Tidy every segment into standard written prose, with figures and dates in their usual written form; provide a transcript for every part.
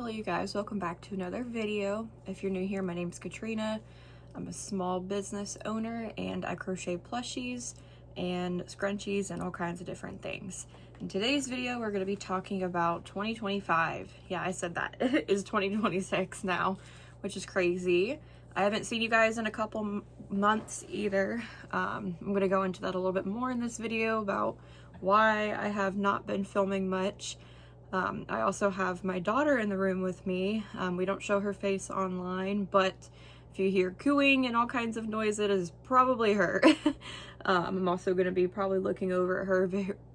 Hello you guys, welcome back to another video. If you're new here, my name's Katrina. I'm a small business owner and I crochet plushies and scrunchies and all kinds of different things. In today's video, we're going to be talking about 2025. Yeah, I said that. It is 2026 now, which is crazy. I haven't seen you guys in a couple months either. I'm going to go into that a little bit more in this video about why I have not been filming much. I also have my daughter in the room with me. We don't show her face online, but if you hear cooing and all kinds of noise, it is probably her. I'm also going to be probably looking over at her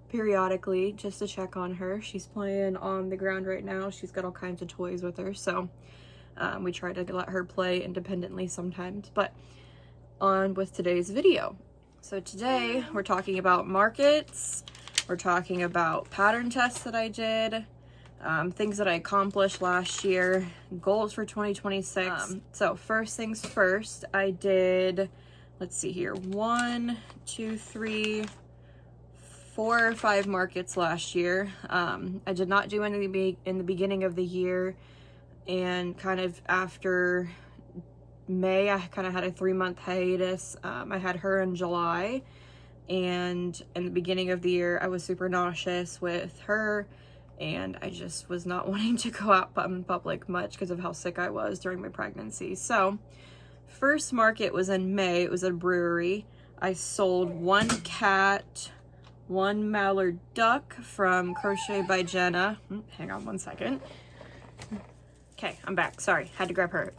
periodically just to check on her. She's playing on the ground right now. She's got all kinds of toys with her, so we try to let her play independently sometimes. But on with today's video. So today we're talking about markets. We're talking about pattern tests that I did, things that I accomplished last year, goals for 2026. So first things first, I did, let's see here, 1, 2, 3, 4 or 5 markets last year. I did not do any in the beginning of the year, and kind of after May, I kind of had a 3-month hiatus. I had her in July. And in the beginning of the year, I was super nauseous with her, and I just was not wanting to go out in public much because of how sick I was during my pregnancy. So first market was in May. It was at a brewery. I sold 1 cat, 1 mallard duck from crochetbygenna. Hang on one second. Okay, I'm back. Sorry, had to grab her.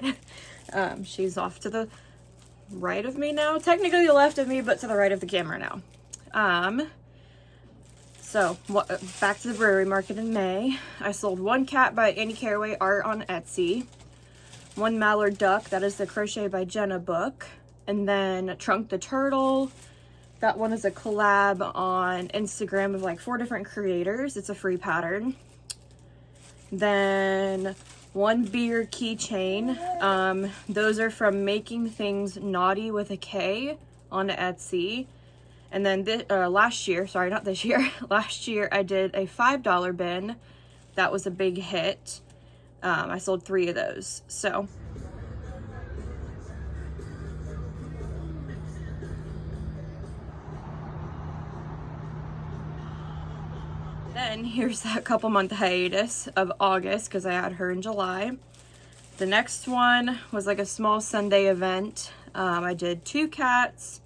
She's off to the right of me now, technically the left of me, but to the right of the camera now. Back to the brewery market in May. I sold 1 cat by Anniecarawarart on Etsy, 1 mallard duck, that is the crochetbygenna book, and then Trunk the turtle. That one is a collab on Instagram of like 4 different creators. It's a free pattern. Then 1 beer keychain. Those are from makingthingsknotty with a K on Etsy. And then last year, sorry, not this year, last year I did a $5 bin. That was a big hit. I sold 3 of those. So then here's that couple month hiatus of August because I had her in July. The next one was like a small Sunday event. I did 2 cats,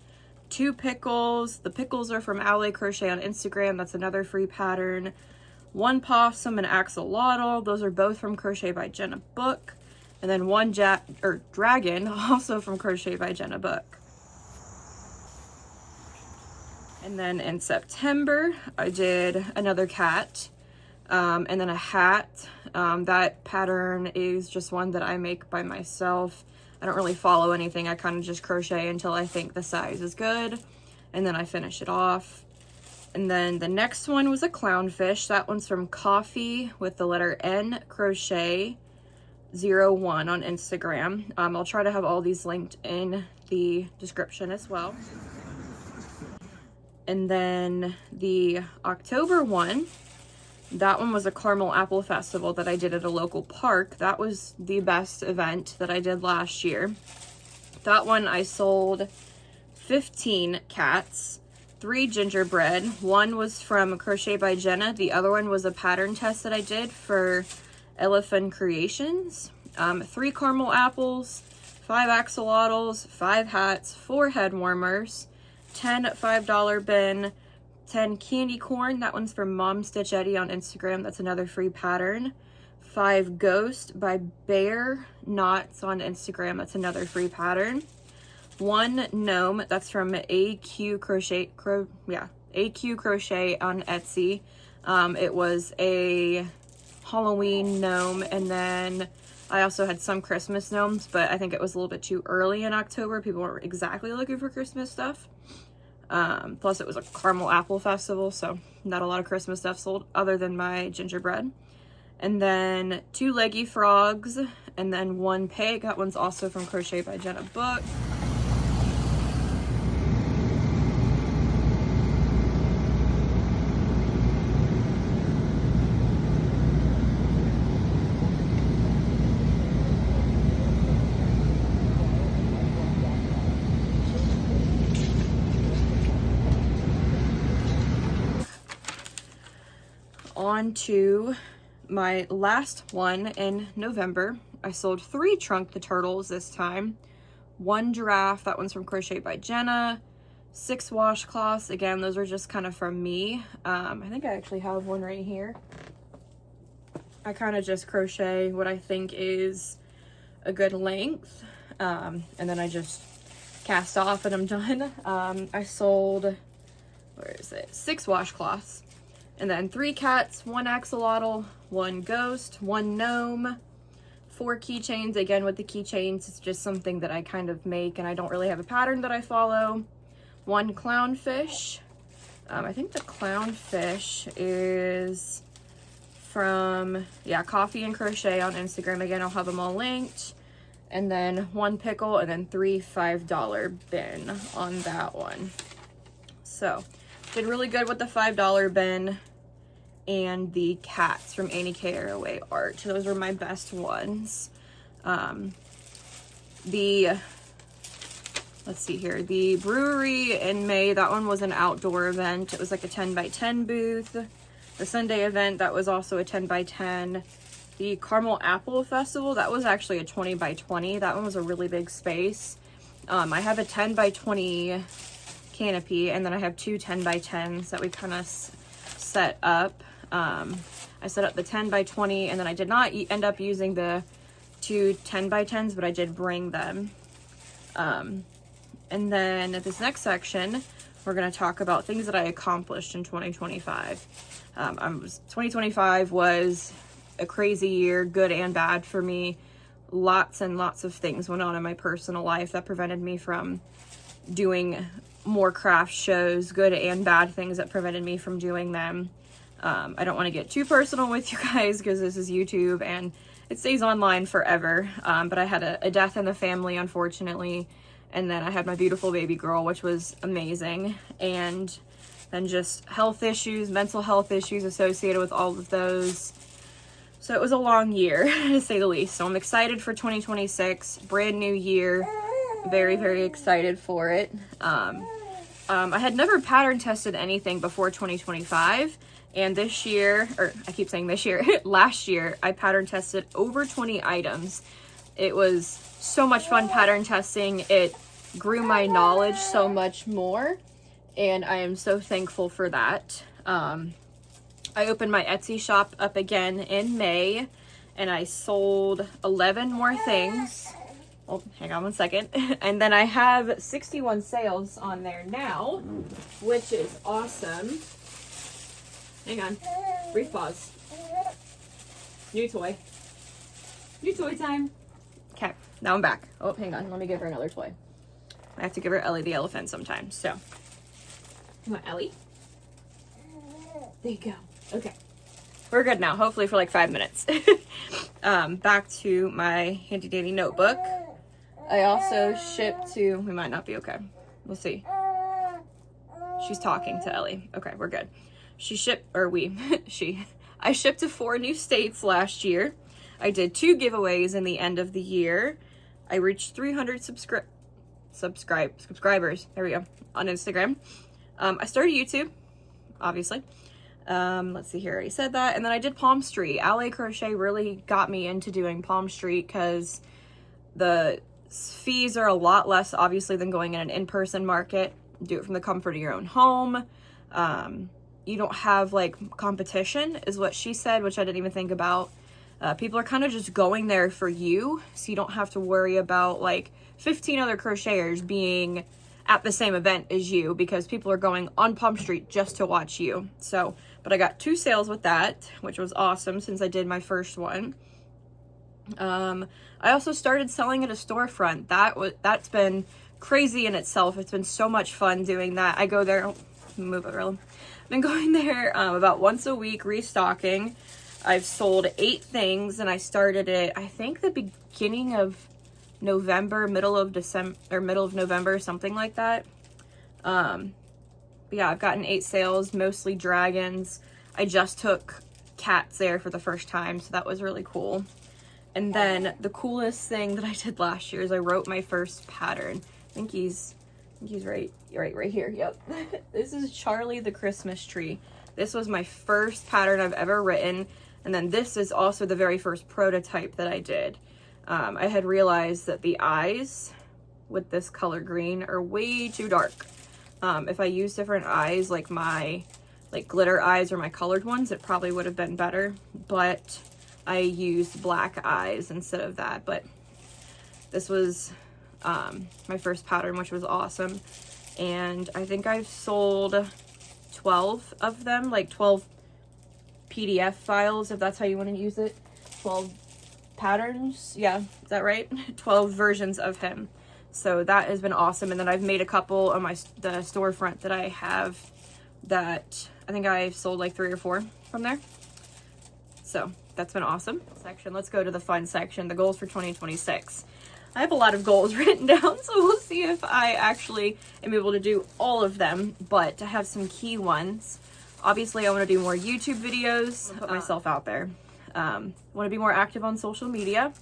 2 pickles. The pickles are from Aqcrochets on Instagram. That's another free pattern. 1 possum and axolotl. Those are both from crochetbygenna book. And then 1 dragon, also from crochetbygenna book. And then in September, I did another cat, and then a hat. That pattern is just one that I make by myself. I don't really follow anything. I kind of just crochet until I think the size is good, and then I finish it off. And then the next one was a clownfish. That one's from Coffee with the letter N crochet 01 on Instagram. I'll try to have all these linked in the description as well. And then the October one, that one was a caramel apple festival that I did at a local park. That was the best event that I did last year. That one I sold 15 cats, 3 gingerbread. 1 was from crochetbygenna. The other one was a pattern test that I did for Elephant Creations. 3 caramel apples, 5 axolotls, 5 hats, 4 head warmers, 10 $5 bin, 10 candy corn. That one's from Mom Stitch Eddie on Instagram. That's another free pattern. 5 ghost by Bear Knots on Instagram. That's another free pattern. 1 gnome. That's from Aqcrochets on Etsy. It was a Halloween gnome, and then I also had some Christmas gnomes, but I think it was a little bit too early in October. People weren't exactly looking for Christmas stuff. Plus it was a caramel apple festival, so not a lot of Christmas stuff sold other than my gingerbread. And then 2 Leggy frogs, and then 1 pig. That one's also from crochetbygenna book. on to my last one in November. I sold 3 Trunk the Turtles this time. 1 giraffe, that one's from crochetbygenna. 6 washcloths, again, those are just kind of from me. I think I actually have one right here. I kind of just crochet what I think is a good length, and then I just cast off and I'm done. I sold, where is it, 6 washcloths, and then 3 cats, 1 axolotl, 1 ghost, 1 gnome, 4 keychains. Again, with the keychains, it's just something that I kind of make and I don't really have a pattern that I follow. 1 clownfish. I think the clownfish is from, yeah, Coffee and Crochet on Instagram. Again, I'll have them all linked. And then 1 pickle, and then 3 $5 bin on that one. So, did really good with the $5 bin and the cats from Anniecarawarart. Those were my best ones. Let's see here, the brewery in May, that one was an outdoor event. It was like a 10 by 10 booth. The Sunday event, that was also a 10 by 10. The Caramel Apple Festival, that was actually a 20 by 20. That one was a really big space. I have a 10 by 20 canopy, and then I have 2 10 by 10s that we kind of set up. I set up the 10 by 20, and then I did not end up using the 2 10 by 10s, but I did bring them. And then at this next section, we're going to talk about things that I accomplished in 2025. 2025 was a crazy year, good and bad for me. Lots and lots of things went on in my personal life that prevented me from doing more craft shows, good and bad things that prevented me from doing them. I don't want to get too personal with you guys because this is YouTube and it stays online forever. But I had a death in the family, unfortunately. And then I had my beautiful baby girl, which was amazing. And then just health issues, mental health issues associated with all of those. So it was a long year, to say the least. So I'm excited for 2026, brand new year. Very, very excited for it. I had never pattern tested anything before 2025. And this year, or I keep saying this year, last year, I pattern tested over 20 items. It was so much fun pattern testing. It grew my knowledge so much more, and I am so thankful for that. I opened my Etsy shop up again in May, and I sold 11 more things. Oh, hang on one second. And then I have 61 sales on there now, which is awesome. Hang on. Brief pause. New toy. New toy time. Okay, now I'm back. Oh, hang on. Let me give her another toy. I have to give her Ellie the elephant sometimes. So, come on, Ellie. There you go. Okay. We're good now. Hopefully for like 5 minutes. Back to my handy dandy notebook. I also shipped to, we might not be okay. We'll see. She's talking to Ellie. Okay, we're good. I shipped to 4 new states last year. I did 2 giveaways in the end of the year. I reached 300 subscribers. There we go. On Instagram. I started YouTube, obviously. Let's see here. I already said that. And then I did Palm Street. Aqcrochets really got me into doing Palm Street because the fees are a lot less, obviously, than going in an in-person market. Do it from the comfort of your own home. You don't have like competition, is what she said, which I didn't even think about. People are kind of just going there for you, so you don't have to worry about like 15 other crocheters being at the same event as you, because people are going on Palm Street just to watch you. So, but I got 2 sales with that, which was awesome since I did my first one. I also started selling at a storefront. That's been crazy in itself. It's been so much fun doing that. I go there, move it really. I've been going there about once a week restocking. I've sold 8 things, and I started it, I think, the beginning of November, middle of November, something like that. But yeah, I've gotten 8 sales, mostly dragons. I just took cats there for the first time, so that was really cool. And then the coolest thing that I did last year is I wrote my first pattern. I think he's right here. Yep. This is Charlie the Christmas tree. This was my first pattern I've ever written, and then this is also the very first prototype that I did. I had realized that the eyes with this color green are way too dark. If I used different eyes, like my glitter eyes or my colored ones, it probably would have been better, but I used black eyes instead of that. But this was my first pattern, which was awesome. And I think I've sold 12 of them, like 12 PDF files, if that's how you want to use it. 12 patterns. Yeah, is that right? 12 versions of him. So that has been awesome. And then I've made a couple on the storefront that I have that I think I've sold like 3 or 4 from there. So that's been awesome. Let's go to the fun section, the goals for 2026. I have a lot of goals written down, so we'll see if I actually am able to do all of them, but I have some key ones. Obviously, I want to do more YouTube videos, put myself out there. I want to be more active on social media.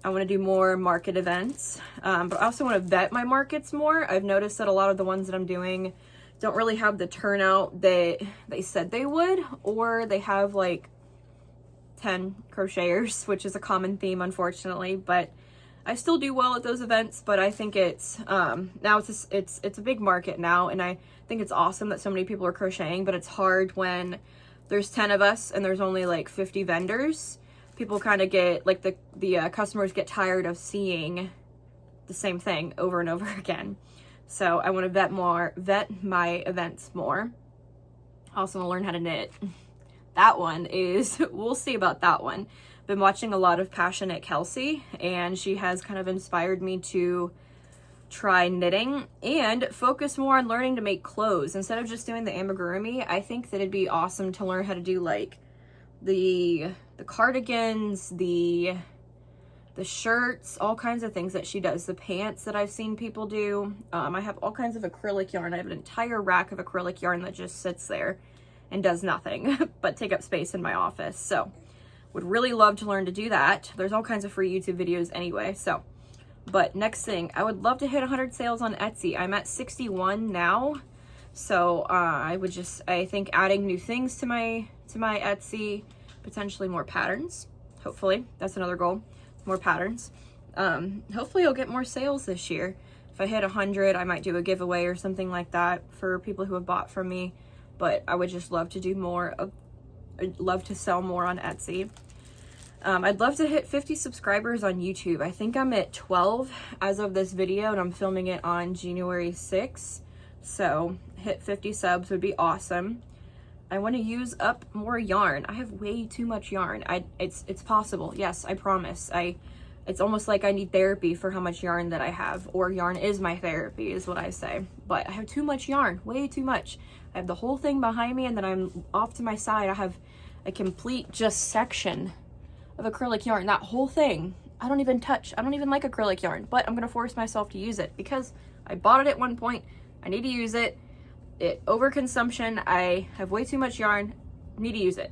I want to do more market events, but I also want to vet my markets more. I've noticed that a lot of the ones that I'm doing don't really have the turnout that they said they would, or they have like 10 crocheters, which is a common theme, unfortunately, but I still do well at those events. But I think it's now it's a big market now, and I think it's awesome that so many people are crocheting, but it's hard when there's 10 of us and there's only like 50 vendors. People kind of get like the customers get tired of seeing the same thing over and over again. So I want to vet my events more. I also want to learn how to knit. That one is, we'll see about that one. Been watching a lot of Passionate Kelsey, and she has kind of inspired me to try knitting and focus more on learning to make clothes instead of just doing the amigurumi. I think that it'd be awesome to learn how to do like the cardigans, the shirts, all kinds of things that she does, the pants that I've seen people do. I have all kinds of acrylic yarn. I have an entire rack of acrylic yarn that just sits there and does nothing but take up space in my office. So would really love to learn to do that. There's all kinds of free YouTube videos anyway. So, but next thing, I would love to hit 100 sales on Etsy. I'm at 61 now. So I think adding new things to my Etsy, potentially more patterns. Hopefully that's another goal, more patterns. Hopefully I'll get more sales this year. If I hit 100, I might do a giveaway or something like that for people who have bought from me. But I would just love to do more I'd love to sell more on Etsy. I'd love to hit 50 subscribers on YouTube. I think I'm at 12 as of this video, and I'm filming it on January 6th. So hit 50 subs would be awesome. I want to use up more yarn. I have way too much yarn. It's possible. Yes, I promise. It's almost like I need therapy for how much yarn that I have, or yarn is my therapy is what I say. But I have too much yarn, way too much. I have the whole thing behind me, and then I'm off to my side. I have a complete just section of acrylic yarn. That whole thing, I don't even touch. I don't even like acrylic yarn, but I'm gonna force myself to use it because I bought it at one point. I need to use it. Overconsumption. I have way too much yarn. Need to use it.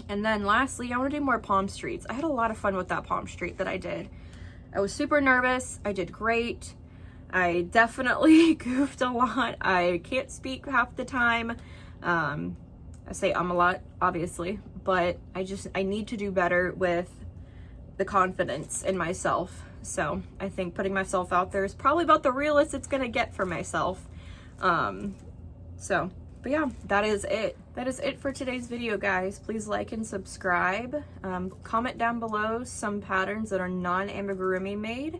And then lastly, I want to do more palm streets. I had a lot of fun with that palm street that I did. I was super nervous. I did great. I definitely goofed a lot. I can't speak half the time. I say a lot, obviously, but I need to do better with the confidence in myself. So I think putting myself out there is probably about the realest it's gonna get for myself. But yeah, that is it. That is it for today's video, guys. Please like and subscribe. Comment down below some patterns that are non-amigurumi made.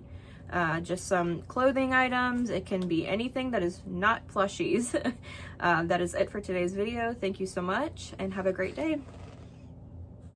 Just some clothing items. It can be anything that is not plushies. That is it for today's video. Thank you so much and have a great day.